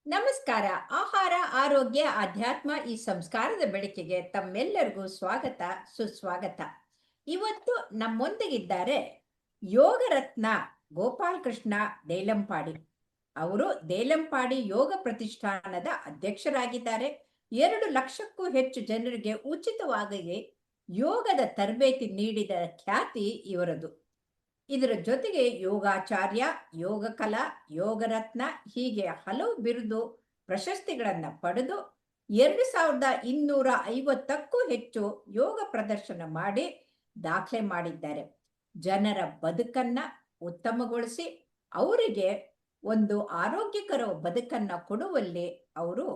ನಮಸ್ಕಾರ. ಆಹಾರ, ಆರೋಗ್ಯ, ಅಧ್ಯಾತ್ಮ ಈ ಸಂಸ್ಕಾರದ ಬೆಳಕಿಗೆ ತಮ್ಮೆಲ್ಲರಿಗೂ ಸ್ವಾಗತ, ಸುಸ್ವಾಗತ. ಇವತ್ತು ನಮ್ಮೊಂದಿಗಿದ್ದಾರೆ ಯೋಗ ರತ್ನ ಗೋಪಾಲಕೃಷ್ಣ ದೇಲಂಪಾಡಿ. ಅವರು ದೇಲಂಪಾಡಿ ಯೋಗ ಪ್ರತಿಷ್ಠಾನದ ಅಧ್ಯಕ್ಷರಾಗಿದ್ದಾರೆ. 2 ಲಕ್ಷಕ್ಕೂ ಹೆಚ್ಚು ಜನರಿಗೆ ಉಚಿತವಾಗಿ ಯೋಗದ ತರಬೇತಿ ನೀಡಿದ ಖ್ಯಾತಿ ಇವರದು. ಇದರ ಜೊತೆಗೆ ಯೋಗಾಚಾರ್ಯ, ಯೋಗ ಕಲಾ, ಯೋಗರತ್ನ ಹೀಗೆ ಹಲವು ಬಿರುದು ಪ್ರಶಸ್ತಿಗಳನ್ನು ಪಡೆದು 2250ಕ್ಕೂ ಹೆಚ್ಚು ಯೋಗ ಪ್ರದರ್ಶನ ಮಾಡಿ ದಾಖಲೆ ಮಾಡಿದ್ದಾರೆ. ಜನರ ಬದುಕನ್ನ ಉತ್ತಮಗೊಳಿಸಿ ಅವರಿಗೆ ಒಂದು ಆರೋಗ್ಯಕರ ಬದುಕನ್ನ ಕೊಡುವಲ್ಲಿ ಅವರು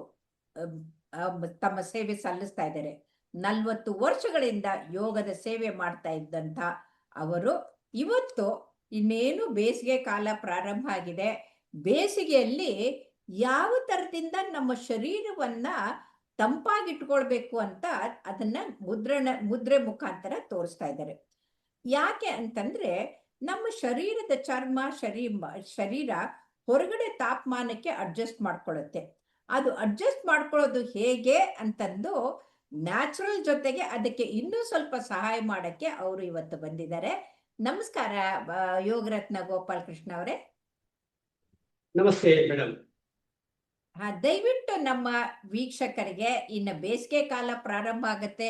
ತಮ್ಮ ಸೇವೆ ಸಲ್ಲಿಸ್ತಾ ಇದ್ದಾರೆ. 40 ವರ್ಷಗಳಿಂದ ಯೋಗದ ಸೇವೆ ಮಾಡ್ತಾ ಇದ್ದಂಥ ಅವರು ಇವತ್ತು ಇನ್ನೇನು ಬೇಸಿಗೆ ಕಾಲ ಪ್ರಾರಂಭ ಆಗಿದೆ. ಬೇಸಿಗೆಯಲ್ಲಿ ಯಾವ ತರದಿಂದ ನಮ್ಮ ಶರೀರವನ್ನ ತಂಪಾಗಿಟ್ಕೊಳ್ಬೇಕು ಅಂತ ಅದನ್ನ ಮುದ್ರೆ ಮುಖಾಂತರ ತೋರಿಸ್ತಾ ಇದ್ದಾರೆ. ಯಾಕೆ ಅಂತಂದ್ರೆ ನಮ್ಮ ಶರೀರದ ಚರ್ಮ ಶರೀರ ಹೊರಗಡೆ ತಾಪಮಾನಕ್ಕೆ ಅಡ್ಜಸ್ಟ್ ಮಾಡ್ಕೊಳ್ಳುತ್ತೆ. ಅದು ಅಡ್ಜಸ್ಟ್ ಮಾಡ್ಕೊಳ್ಳೋದು ಹೇಗೆ ಅಂತಂದು ನ್ಯಾಚುರಲ್ ಜೊತೆಗೆ ಅದಕ್ಕೆ ಇನ್ನೂ ಸ್ವಲ್ಪ ಸಹಾಯ ಮಾಡಕ್ಕೆ ಅವರು ಇವತ್ತು ಬಂದಿದ್ದಾರೆ. ನಮಸ್ಕಾರ ಯೋಗರತ್ನ ಗೋಪಾಲಕೃಷ್ಣ ಅವರೇ. ನಮಸ್ತೆ ಮೇಡಮ್. ದಯವಿಟ್ಟು ನಮ್ಮ ವೀಕ್ಷಕರಿಗೆ, ಇನ್ನು ಬೇಸಿಗೆ ಕಾಲ ಪ್ರಾರಂಭ ಆಗತ್ತೆ.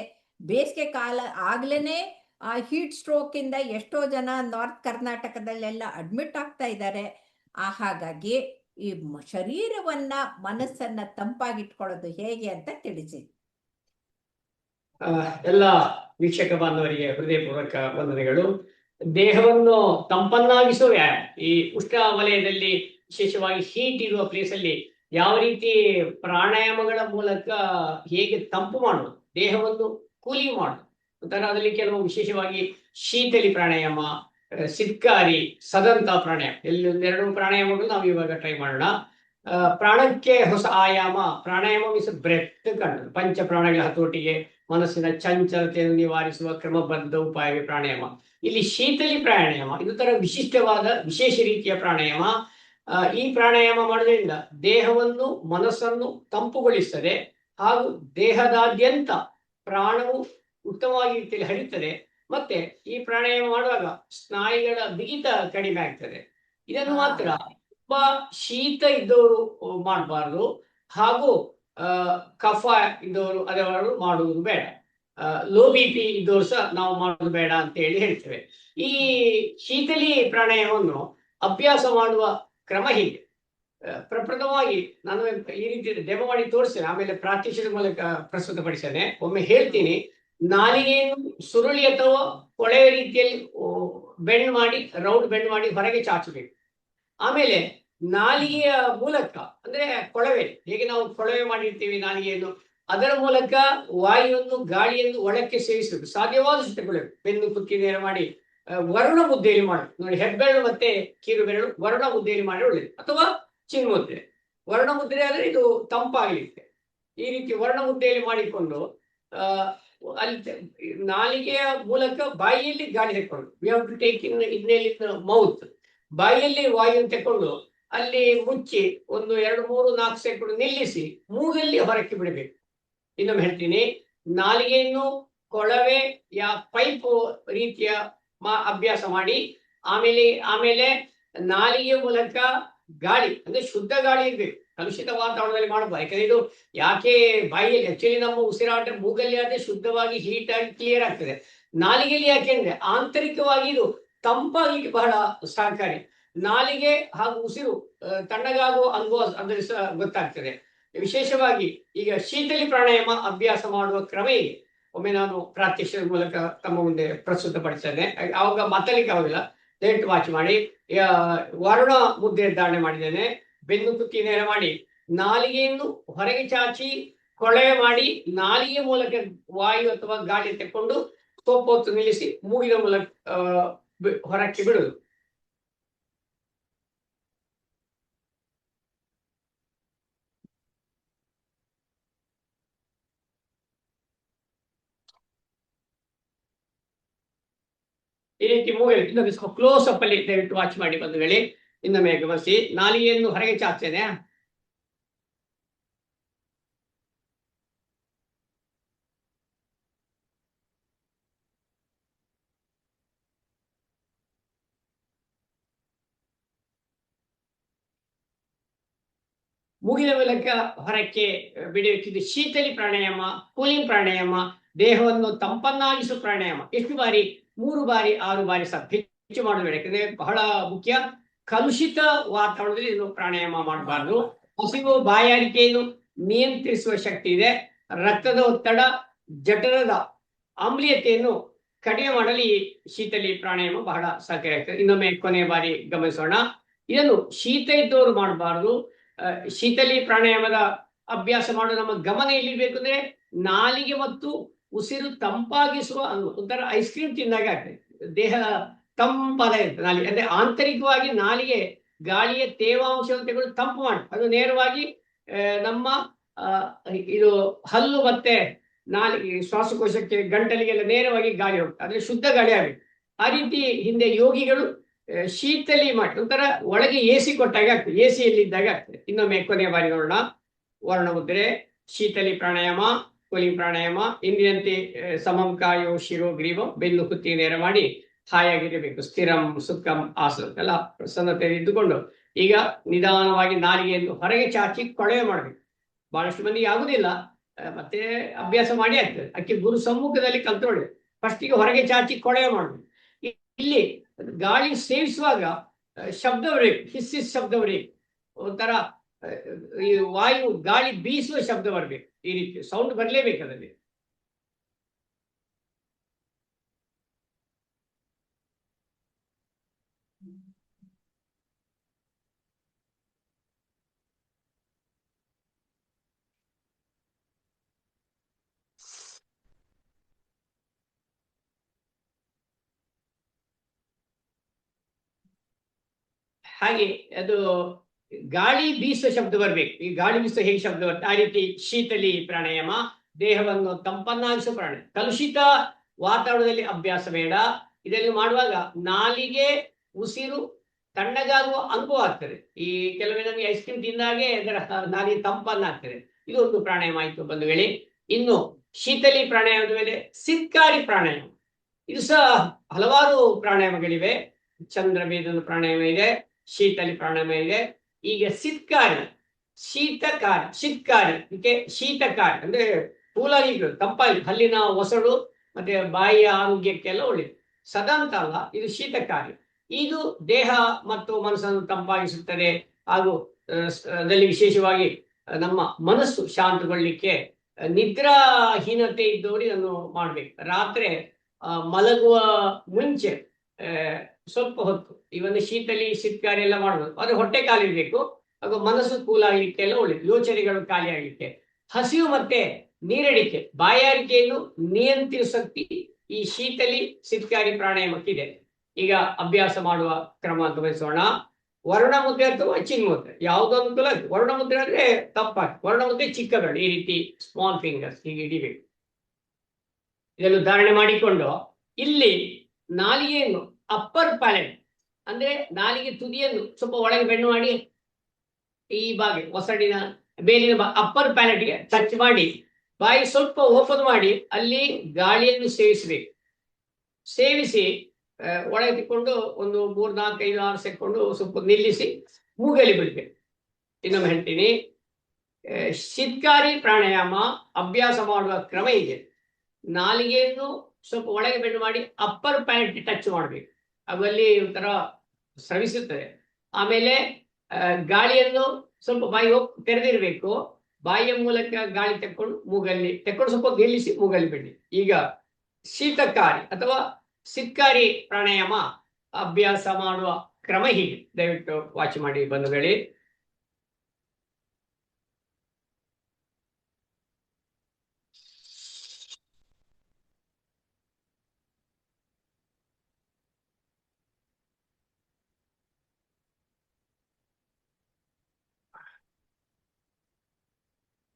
ಬೇಸಿಗೆ ಕಾಲ ಆಗ್ಲೇನೆ ಹೀಟ್ ಸ್ಟ್ರೋಕ್ ಇಂದ ಎಷ್ಟೋ ಜನ ನಾರ್ತ್ ಕರ್ನಾಟಕದಲ್ಲೆಲ್ಲ ಅಡ್ಮಿಟ್ ಆಗ್ತಾ ಇದ್ದಾರೆ. ಹಾಗಾಗಿ ಈ ಶರೀರವನ್ನ ಮನಸ್ಸನ್ನ ತಂಪಾಗಿಟ್ಕೊಳ್ಳೋದು ಹೇಗೆ ಅಂತ ತಿಳಿಸಿ. ಎಲ್ಲ ವೀಕ್ಷಕ ಬಾಂಧವರಿಗೆ ಹೃದಯಪೂರ್ವಕ ವಂದನೆಗಳು. ದೇಹವನ್ನು ತಂಪನ್ನಾಗಿಸುವ ವ್ಯಾಯಾಮ, ಈ ಉಷ್ಣ ವಲಯದಲ್ಲಿ ವಿಶೇಷವಾಗಿ ಹೀಟ್ ಇರುವ ಪ್ಲೇಸ್ ಅಲ್ಲಿ ಯಾವ ರೀತಿ ಪ್ರಾಣಾಯಾಮಗಳ ಮೂಲಕ ಹೇಗೆ ತಂಪು ಮಾಡುವುದು, ದೇಹವನ್ನು ಕೂಲಿಂಗ್ ಮಾಡುದು ಒಂಥರ. ಅದರಲ್ಲಿ ಕೆಲವು ವಿಶೇಷವಾಗಿ ಶೀತಲಿ ಪ್ರಾಣಾಯಾಮ, ಸಿದ್ಕಾರಿ, ಸದಂತ ಪ್ರಾಣಾಯಾಮ, ಒಂದೆರಡು ಪ್ರಾಣಾಯಾಮಗಳು ನಾವು ಇವಾಗ ಟ್ರೈ ಮಾಡೋಣ. ಪ್ರಾಣಕ್ಕೆ ಹೊಸ ಆಯಾಮ, ಪ್ರಾಣಾಯಾಮ ಮೀನ್ಸ್ ಬ್ರೆತ್ ಕಂಡು ಪಂಚ ಪ್ರಾಣಗಳ ಹತೋಟಿಗೆ ಮನಸ್ಸಿನ ಚಂಚಲತೆಯನ್ನು ನಿವಾರಿಸುವ ಕ್ರಮಬದ್ಧ ಉಪಾಯವೇ ಪ್ರಾಣಾಯಾಮ. ಇಲ್ಲಿ ಶೀತಲಿ ಪ್ರಾಣಾಯಾಮ ಇದು ತರ ವಿಶಿಷ್ಟವಾದ ವಿಶೇಷ ರೀತಿಯ ಪ್ರಾಣಾಯಾಮ. ಈ ಪ್ರಾಣಾಯಾಮ ಮಾಡೋದ್ರಿಂದ ದೇಹವನ್ನು ಮನಸ್ಸನ್ನು ತಂಪುಗೊಳಿಸ್ತದೆ ಹಾಗೂ ದೇಹದಾದ್ಯಂತ ಪ್ರಾಣವು ಉತ್ತಮವಾಗಿ ರೀತಿಯಲ್ಲಿ ಹರಿಯುತ್ತದೆ. ಮತ್ತೆ ಈ ಪ್ರಾಣಾಯಾಮ ಮಾಡುವಾಗ ಸ್ನಾಯುಗಳ ಬಿಗಿತ ಕಡಿಮೆ ಆಗ್ತದೆ. ಇದನ್ನು ಮಾತ್ರ ತುಂಬಾ ಶೀತ ಇದ್ದವರು ಮಾಡಬಾರ್ದು, ಹಾಗೂ ಕಫ ಇದ್ದವರು ಅದವರು ಮಾಡುವುದು ಬೇಡ. ಲೋ BP ಇದ್ದವರು ಸಹ ನಾವು ಮಾಡೋದು ಬೇಡ ಅಂತ ಹೇಳಿ ಹೇಳ್ತೇವೆ. ಈ ಶೀತಲಿ ಪ್ರಾಣಾಯಾಮವನ್ನು ಅಭ್ಯಾಸ ಮಾಡುವ ಕ್ರಮ ಹೀಗೆ. ಪ್ರಪ್ರಥಮವಾಗಿ ನಾನು ಈ ರೀತಿ ಡೆಮೋ ಮಾಡಿ ತೋರಿಸ್ತೇನೆ, ಆಮೇಲೆ ಪ್ರಾತ್ಯಕ್ಷಿಕ ಮೂಲಕ ಪ್ರಸ್ತುತಪಡಿಸ್ತೇನೆ. ಒಮ್ಮೆ ಹೇಳ್ತೀನಿ. ನಾಲಿಗೆಯನ್ನು ಸುರುಳಿ ಅಥವಾ ಕೊಳೆಯ ರೀತಿಯಲ್ಲಿ ಬೆಂಡ್ ಮಾಡಿ, ರೌಂಡ್ ಬೆಂಡ್ ಮಾಡಿ ಹೊರಗೆ ಚಾಚಬೇಕು. ಆಮೇಲೆ ನಾಲಿಗೆಯ ಮೂಲಕ, ಅಂದ್ರೆ ಕೊಳವೆ, ಹೇಗೆ ನಾವು ಕೊಳವೆ ಮಾಡಿರ್ತೀವಿ ನಾಲಿಗೆಯನ್ನು, ಅದರ ಮೂಲಕ ವಾಯುವನ್ನು ಗಾಳಿಯನ್ನು ಒಳಕ್ಕೆ ಸೇರಿಸಬೇಕು. ಸಾಧ್ಯವಾದಷ್ಟು ತಗೊಳ್ಬೇಕು. ಬೆನ್ನು ಕುತ್ತಿ ನೇರ ಮಾಡಿ ವರ್ಣ ಮುದ್ದೆಯಲ್ಲಿ ಮಾಡಿ ನೋಡಿ. ಹೆಬ್ಬೆರಳು ಮತ್ತೆ ಕಿರು ಬೆರಳು ವರ್ಣ ಮುದ್ದೆಯಲ್ಲಿ ಮಾಡಿ ಒಳ್ಳೆಯದು, ಅಥವಾ ಚಿನ್ಮುದ್ರೆ. ವರ್ಣ ಮುದ್ರೆ ಆದ್ರೆ ಇದು ತಂಪಾಗಲಿಕ್ಕೆ. ಈ ರೀತಿ ವರ್ಣ ಮುದ್ದೆಯಲ್ಲಿ ಮಾಡಿಕೊಂಡು ಅಲ್ಲಿ ನಾಲಿಗೆಯ ಮೂಲಕ ಬಾಯಿಯಲ್ಲಿ ಗಾಳಿ ತೆಕ್ಕೊಂಡು, we have to take in mouth. ಬಾಯಿಯಲ್ಲಿ ವಾಯುವನ್ನು ತೆಕ್ಕೊಂಡು ಅಲ್ಲಿ ಮುಚ್ಚಿ ಒಂದು 2, 3, 4 ಸೆಕೆಂಡ್ ನಿಲ್ಲಿಸಿ ಮೂಗಲ್ಲಿ ಹೊರಕ್ಕೆ ಬಿಡಬೇಕು. ಇನ್ನೊಮ್ಮೆ ಹೇಳ್ತೀನಿ. ನಾಲಿಗೆಯನ್ನು ಕೊಳವೆ ಪೈಪ್ ರೀತಿಯ ಅಭ್ಯಾಸ ಮಾಡಿ, ಆಮೇಲೆ ನಾಲಿಗೆ ಮೂಲಕ ಗಾಳಿ, ಅಂದ್ರೆ ಶುದ್ಧ ಗಾಳಿ ಇರ್ಬೇಕು, ಕಲುಷಿತ ವಾತಾವರಣದಲ್ಲಿ ಮಾಡಬಾರ್ದು. ಯಾಕಂದ್ರೆ ಇದು ಯಾಕೆ ಬಾಯಿಯಲ್ಲಿ ಆಕ್ಚುಲಿ ನಮ್ಮ ಉಸಿರಾಟ ಮೂಗಲ್ಲಿ ಆದ್ರೆ ಶುದ್ಧವಾಗಿ ಹೀಟ್ ಆಗಿ ಕ್ಲಿಯರ್ ಆಗ್ತದೆ. ನಾಲಿಗೆಯಲ್ಲಿ ಯಾಕೆಂದ್ರೆ ಆಂತರಿಕವಾಗಿ ಇದು ತಂಪಾಗಲಿಕ್ಕೆ ಬಹಳ ಸಹಕಾರಿ. ನಾಲಿಗೆ ಹಾಗೂ ಉಸಿರು ತಣ್ಣಗಾಗುವ ಅನುಭವ ಅಂದ್ರೆ ಗೊತ್ತಾಗ್ತದೆ. ವಿಶೇಷವಾಗಿ ಈಗ ಶೀತಲಿ ಪ್ರಾಣಾಯಾಮ ಅಭ್ಯಾಸ ಮಾಡುವ ಕ್ರಮ ಹೀಗೆ. ಒಮ್ಮೆ ನಾನು ಪ್ರಾತ್ಯಕ್ಷಿಕ ಮೂಲಕ ತಮ್ಮ ಮುಂದೆ ಪ್ರಸ್ತುತಪಡಿಸ್ತೇನೆ. ಆವಾಗ ಮಾತಾಡ್ಲಿಕ್ಕೆ ಆಗೋದಿಲ್ಲ, ದಯವಿಟ್ಟು ವಾಚ್ ಮಾಡಿ. ವರ್ಣ ಮುದ್ರೆ ಧಾರಣೆ ಮಾಡಿದ್ದೇನೆ. ಬೆನ್ನು ಕುತ್ತಿ ನೇರ ಮಾಡಿ ನಾಲಿಗೆಯನ್ನು ಹೊರಗೆ ಚಾಚಿ ಕೊಳವೆ ಮಾಡಿ ನಾಲಿಗೆ ಮೂಲಕ ವಾಯು ಅಥವಾ ಗಾಳಿ ತೆಕ್ಕೊಂಡು ಸ್ವಲ್ಪ ಹೊತ್ತು ನಿಲ್ಲಿಸಿ ಮೂಗಿನ ಮೂಲಕ ಹೊರಕ್ಕೆ ಬಿಡುವುದು. ಈ ರೀತಿ ಮೂಗಲ್ಲಿ ಇನ್ನೊಂದು ಸ್ವಲ್ಪ ಕ್ಲೋಸ್ ಅಪ್ ಅಲ್ಲಿ ದಯವಿಟ್ಟು ವಾಚ್ ಮಾಡಿ ಬಂಧುಗಳೇ. ಇನ್ನೊಮ್ಮೆ ಗಮನಿಸಿ. ನಾಲಿಗೆಯನ್ನು ಹೊರಗೆ ಚಾಚ್ತೇನೆ. ಮೂಗಿನ ಮೂಲಕ ಹೊರಕ್ಕೆ ಬಿಡುತ್ತಿದ್ದು ಶೀತಲಿ ಪ್ರಾಣಾಯಾಮ, ಕೂಲಿಂಗ್ ಪ್ರಾಣಾಯಾಮ, ದೇಹವನ್ನು ತಂಪನ್ನಾಗಿಸುವ ಪ್ರಾಣಾಯಾಮ. ಎಷ್ಟು ಬಾರಿ? 3 ಬಾರಿ 6 ಬಾರಿ ಸಾಕು, ಹೆಚ್ಚು ಮಾಡಬೇಡ. ಯಾಕಂದ್ರೆ ಬಹಳ ಮುಖ್ಯ, ಕಲುಷಿತ ವಾತಾವರಣದಲ್ಲಿ ಇದು ಪ್ರಾಣಾಯಾಮ ಮಾಡಬಾರ್ದು. ಹಸಿವು ಬಾಯಾರಿಕೆಯನ್ನು ನಿಯಂತ್ರಿಸುವ ಶಕ್ತಿ ಇದೆ. ರಕ್ತದ ಒತ್ತಡ, ಜಠರದ ಆಮ್ಲೀಯತೆಯನ್ನು ಕಡಿಮೆ ಮಾಡಲು ಈ ಶೀತಲಿ ಪ್ರಾಣಾಯಾಮ ಬಹಳ ಸಹಕಾರಿಯಾಗ್ತದೆ. ಇನ್ನೊಮ್ಮೆ ಕೊನೆಯ ಬಾರಿ ಗಮನಿಸೋಣ. ಇದನ್ನು ಶೀತ ಇದ್ದವರು ಮಾಡಬಾರ್ದು. ಶೀತಲಿ ಪ್ರಾಣಾಯಾಮದ ಅಭ್ಯಾಸ ಮಾಡೋ ನಮ್ಮ ಗಮನ ಎಲ್ಲಿರ್ಬೇಕು ಅಂದ್ರೆ, ನಾಲಿಗೆ ಮತ್ತು ಉಸಿರು ತಂಪಾಗಿಸುವ ಒಂಥರ ಐಸ್ ಕ್ರೀಮ್ ತಿಂದಾಗ ಆಗ್ತದೆ. ದೇಹ ತಂಪಾದ ಇರ್ತದೆ ನಾಲಿಗೆ, ಅಂದ್ರೆ ಆಂತರಿಕವಾಗಿ ನಾಲಿಗೆ ಗಾಳಿಯ ತೇವಾಂಶವನ್ನು ತೆಗೆದು ತಂಪು ಮಾಡಿ ಅದು ನೇರವಾಗಿ ನಮ್ಮ ಇದು ಹಲ್ಲು ಮತ್ತೆ ನಾಲಿಗೆ, ಶ್ವಾಸಕೋಶಕ್ಕೆ, ಗಂಟಲಿಗೆಲ್ಲ ನೇರವಾಗಿ ಗಾಳಿ ಹೋಗ್ತದೆ. ಅಂದ್ರೆ ಶುದ್ಧ ಗಾಳಿ ಆಗಬೇಕು. ಆ ರೀತಿ ಹಿಂದೆ ಯೋಗಿಗಳು ಶೀತಲಿ ಮಾಡಿ ಒಂಥರ ಒಳಗೆ ಎಸಿ ಕೊಟ್ಟಾಗ ಆಗ್ತದೆ, ಎಸಿಯಲ್ಲಿ ಇದ್ದಾಗ ಆಗ್ತದೆ. ಇನ್ನೊಮ್ಮೆ ಕೊನೆಯ ಬಾರಿ ನೋಡೋಣ. ವರ್ಣ ಮುದ್ರೆ, ಶೀತಲಿ ಪ್ರಾಣಾಯಾಮ, ಕೂಲಿಂಗ್ ಪ್ರಾಣಾಯಾಮ. ಇಂದಿನಂತೆ ಸಮಂಕಾಯೋ ಶಿರೋ ಗ್ರೀವೋ, ಬೆನ್ನು ಕುತ್ತಿ ನೇರ ಮಾಡಿ ಹಾಯಾಗಿರಬೇಕು. ಸ್ಥಿರಂ ಸುಖಂ ಆಸನ ಎಲ್ಲ ಪ್ರಸನ್ನತೆ ಇದ್ದುಕೊಂಡು ಈಗ ನಿಧಾನವಾಗಿ ನಾಲಿಗೆಯನ್ನು ಹೊರಗೆ ಚಾಚಿ ಕೊಳವೆ ಮಾಡಬೇಕು. ಬಹಳಷ್ಟು ಮಂದಿಗೆ ಆಗುದಿಲ್ಲ, ಮತ್ತೆ ಅಭ್ಯಾಸ ಮಾಡಿ ಆಗ್ತದೆ. ಅದಕ್ಕೆ ಗುರು ಸಮ್ಮುಖದಲ್ಲಿ ಕಲ್ತ್ಕೊಳ್ಳಿ. ಫಸ್ಟಿಗೆ ಹೊರಗೆ ಚಾಚಿ ಕೊಳವೆ ಮಾಡಬೇಕು. ಇಲ್ಲಿ ಗಾಳಿ ಸೇವಿಸುವಾಗ ಶಬ್ದ ಬರಬೇಕು, ಹಿಸ್ಸಿಸ್ ಶಬ್ದ ಬರಬೇಕು. ಒಂಥರ ಈ ವಾಯು ಗಾಳಿ ಬೀಸುವ ಶಬ್ದ ಬರಬೇಕು. ಈ ರೀತಿ ಸೌಂಡ್ ಬರಲೇಬೇಕು ಅದರಲ್ಲಿ. ಹಾಗೆ ಅದು ಗಾಳಿ ಬೀಸುವ ಶಬ್ದ ಬರಬೇಕು. ಈ ಗಾಳಿ ಬೀಸುವ ಹೇಗೆ ಶಬ್ದ ಬರುತ್ತೆ, ಆ ರೀತಿ ಶೀತಲಿ ಪ್ರಾಣಾಯಾಮ, ದೇಹವನ್ನು ತಂಪನ್ನಾಗಿಸುವ ಪ್ರಾಣಾಯಾಮ. ಕಲುಷಿತ ವಾತಾವರಣದಲ್ಲಿ ಅಭ್ಯಾಸ ಬೇಡ. ಇದನ್ನು ಮಾಡುವಾಗ ನಾಲಿಗೆ, ಉಸಿರು ತಣ್ಣಗಾಗುವ ಅನುಭವ ಆಗ್ತದೆ. ಈ ಕೆಲವೊಮ್ಮೆ ನಮಗೆ ಐಸ್ ಕ್ರೀಮ್ ತಿಂದಾಗೆ ಅದರ ನಾಲಿಗೆ ತಂಪನ್ನಾಗ್ತದೆ. ಇದೊಂದು ಪ್ರಾಣಾಯಾಮ ಆಯ್ತು ಬಂಧುಗಳೇ. ಇನ್ನು ಶೀತಲಿ ಪ್ರಾಣಾಯಾಮದ ಮೇಲೆ ಸಿತ್ಕಾರಿ ಪ್ರಾಣಾಯಾಮ. ಇದು ಸಹ ಹಲವಾರು ಪ್ರಾಣಾಯಾಮಗಳಿವೆ. ಚಂದ್ರಭೇದನ ಪ್ರಾಣಾಯಾಮ ಇದೆ, ಶೀತಲಿ ಪ್ರಾಣಾಯಾಮ ಇದೆ. ಈಗ ಸಿತ್ಕಾರಿ, ಶೀತಕಾರಿ, ಶೀತಕಾರಿ, ಇದಕ್ಕೆ ಶೀತಕಾರಿ ಅಂದ್ರೆ ಕೂಲಾಗಿ ತಂಪಾಗಿ, ಹಲ್ಲಿನ ಒಸಡು ಮತ್ತೆ ಬಾಯಿಯ ಆರೋಗ್ಯಕ್ಕೆಲ್ಲ ಒಳ್ಳೆಯದು. ಸದಂತ ಅಲ್ಲ, ಇದು ಶೀತಕಾರಿ. ಇದು ದೇಹ ಮತ್ತು ಮನಸ್ಸನ್ನು ತಂಪಾಗಿಸುತ್ತದೆ. ಹಾಗೂ ಅದರಲ್ಲಿ ವಿಶೇಷವಾಗಿ ನಮ್ಮ ಮನಸ್ಸು ಶಾಂತಗೊಳ್ಳಿಕ್ಕೆ, ನಿದ್ರಾಹೀನತೆ ಇದ್ದವರು ಇದನ್ನು ಮಾಡ್ಬೇಕು. ರಾತ್ರಿ ಮಲಗುವ ಮುಂಚೆ ಸ್ವಲ್ಪ ಹೊತ್ತು ಇವನ್ನ ಶೀತಲಿ ಸಿತ್ಕಾರಿ ಎಲ್ಲ ಮಾಡಬಹುದು. ಅದು ಹೊಟ್ಟೆ ಖಾಲಿರ್ಬೇಕು, ಹಾಗೂ ಮನಸ್ಸು ಕೂಲ್ ಆಗ್ಲಿಕ್ಕೆ ಎಲ್ಲ ಒಳ್ಳೇದು, ಯೋಚನೆಗಳು ಖಾಲಿ ಆಗ್ಲಿಕ್ಕೆ. ಹಸಿವು ಮತ್ತೆ ನೀರಡಿಕೆ, ಬಾಯಾರಿಕೆಯನ್ನು ನಿಯಂತ್ರಿಸುವ ಶಕ್ತಿ ಈ ಶೀತಲಿ ಸಿತ್ಕಾರಿ ಪ್ರಾಣಾಯಾಮಕ್ಕಿದೆ. ಈಗ ಅಭ್ಯಾಸ ಮಾಡುವ ಕ್ರಮ ಗಮನಿಸೋಣ. ವರ್ಣ ಮುದ್ರೆ ಅಥವಾ ಚಿನ್ಮುದ್ರೆ ಯಾವುದೋ ಅನುಕೂಲ. ವರ್ಣ ಮುದ್ರೆ ಅಂದ್ರೆ ತಪ್ಪಾಗಿ, ವರ್ಣ ಮುದ್ರೆ ಚಿಕ್ಕ ಬೆರಳು, ಈ ರೀತಿ ಸ್ಮಾಲ್ ಫಿಂಗರ್ಸ್ ಹೀಗೆ ಹಿಡಿಬೇಕು. ಇದನ್ನು ಧಾರಣೆ ಮಾಡಿಕೊಂಡು ಇಲ್ಲಿ ನಾಲಿಗೆಯನ್ನು ಅಪ್ಪರ್ ಪ್ಯಾಲೆಟ್ ಅಂದ್ರೆ ನಾಲಿಗೆ ತುದಿಯನ್ನು ಸ್ವಲ್ಪ ಒಳಗೆ ಬೆನ್ನು ಮಾಡಿ ಈ ಭಾಗ ಒಸಡಿನ ಮೇಲಿನ ಅಪ್ಪರ್ ಪ್ಯಾಲೆಟ್ಗೆ ಟಚ್ ಮಾಡಿ ಬಾಯಿ ಸ್ವಲ್ಪ ಓಪನ್ ಮಾಡಿ ಅಲ್ಲಿ ಗಾಳಿಯನ್ನು ಸೇವಿಸಬೇಕು. ಸೇವಿಸಿ ಒಳಗೆ ತಿಕ್ಕೊಂಡು ಒಂದು 3, 4, 5, 6 ಸೆಕೆಂಡ್ ಸ್ವಲ್ಪ ನಿಲ್ಲಿಸಿ ಮೂಗಲ್ಲಿ ಬಿಡ್ಬೇಕು. ಇನ್ನೊಮ್ಮೆ ಹೇಳ್ತೀನಿ, ಶೀತ್ಕಾರಿ ಪ್ರಾಣಾಯಾಮ ಅಭ್ಯಾಸ ಮಾಡುವ ಕ್ರಮ ಇದೆ. ನಾಲಿಗೆಯನ್ನು ಸ್ವಲ್ಪ ಒಳಗೆ ಬೆಂಡು ಮಾಡಿ ಅಪ್ಪರ್ ಪ್ಯಾಲೆಟ್ ಟಚ್ ಮಾಡಬೇಕು, ಅಲ್ಲಿ ಒಂಥರ ಸ್ರವಿಸುತ್ತದೆ. ಆಮೇಲೆ ಗಾಳಿಯನ್ನು ಸ್ವಲ್ಪ ಬಾಯಿ ತೆರೆದಿರಬೇಕು. ಬಾಯಿಯ ಮೂಲಕ ಗಾಳಿ ತೆಕ್ಕೊಂಡು ಮೂಗಲ್ಲಿ ತೆಕ್ಕೊಂಡು ಸ್ವಲ್ಪ ನಿಲ್ಲಿಸಿ ಮೂಗಲ್ಲಿ ಬಿಡಿ. ಈಗ ಶೀತಕಾರಿ ಅಥವಾ ಸಿತ್ಕಾರಿ ಪ್ರಾಣಾಯಾಮ ಅಭ್ಯಾಸ ಮಾಡುವ ಕ್ರಮ ಹೀಗೆ. ದಯವಿಟ್ಟು ವಾಚ್ ಮಾಡಿ ಬಂಧುಗಳೇ.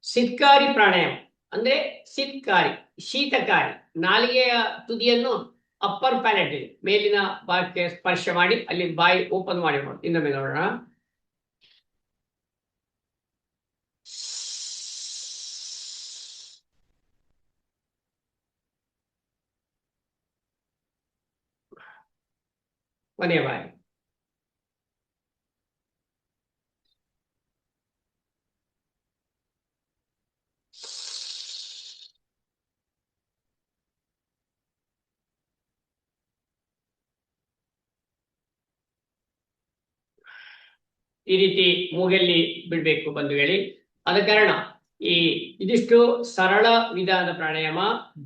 ಸಿತ್ಕಾರಿ ಪ್ರಾಣಾಯಾಮ ಅಂದ್ರೆ ಸಿತ್ಕಾರಿ, ಶೀತಕಾರಿ. ನಾಲಿಗೆಯ ತುದಿಯನ್ನು ಅಪ್ಪರ್ ಪ್ಯಾಲೆಟ್ ಮೇಲಿನ ಭಾಗಕ್ಕೆ ಸ್ಪರ್ಶ ಮಾಡಿ ಅಲ್ಲಿ ಬಾಯಿ ಓಪನ್ ಮಾಡಿ ನೋಡಿ. ಇನ್ನೊಮ್ಮೆ ನೋಡೋಣ. ಕೊನೆಯ ಬಾರಿ. ಈ ರೀತಿ ಮೂಗಲ್ಲಿ ಬಿಡ್ಬೇಕು ಬಂಧುಗಳೇ. ಆದ ಕಾರಣ ಇದಿಷ್ಟು ಸರಳ ವಿಧಾನದ ಪ್ರಾಣಾಯಾಮ,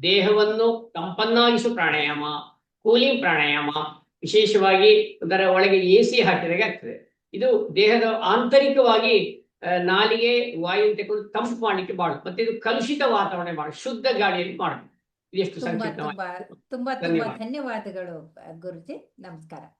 ದೇಹವನ್ನು ತಂಪನ್ನಾಗಿಸುವ ಪ್ರಾಣಾಯಾಮ, ಕೂಲಿಂಗ್ ಪ್ರಾಣಾಯಾಮ. ವಿಶೇಷವಾಗಿ ಅದರ ಒಳಗೆ AC ಹಾಕಿದಾಗ ಆಗ್ತದೆ. ಇದು ದೇಹದ ಆಂತರಿಕವಾಗಿ ನಾಲಿಗೆ ವಾಯು ತೆಗೆದು ತಂಪು ಮಾಡಲಿಕ್ಕೆ ಮಾಡುದು. ಮತ್ತೆ ಇದು ಕಲುಷಿತ ವಾತಾವರಣ ಮಾಡುದು, ಶುದ್ಧ ಗಾಳಿಯಲ್ಲಿ ಮಾಡುದು. ಇದೆಷ್ಟು ತುಂಬಾ ಸಂಕ್ಷಿಪ್ತವಾಗಿ. ತುಂಬಾ ತುಂಬಾ ತುಂಬಾ ಧನ್ಯವಾದ. ಧನ್ಯವಾದಗಳು ಗುರುಜಿ. ನಮಸ್ಕಾರ.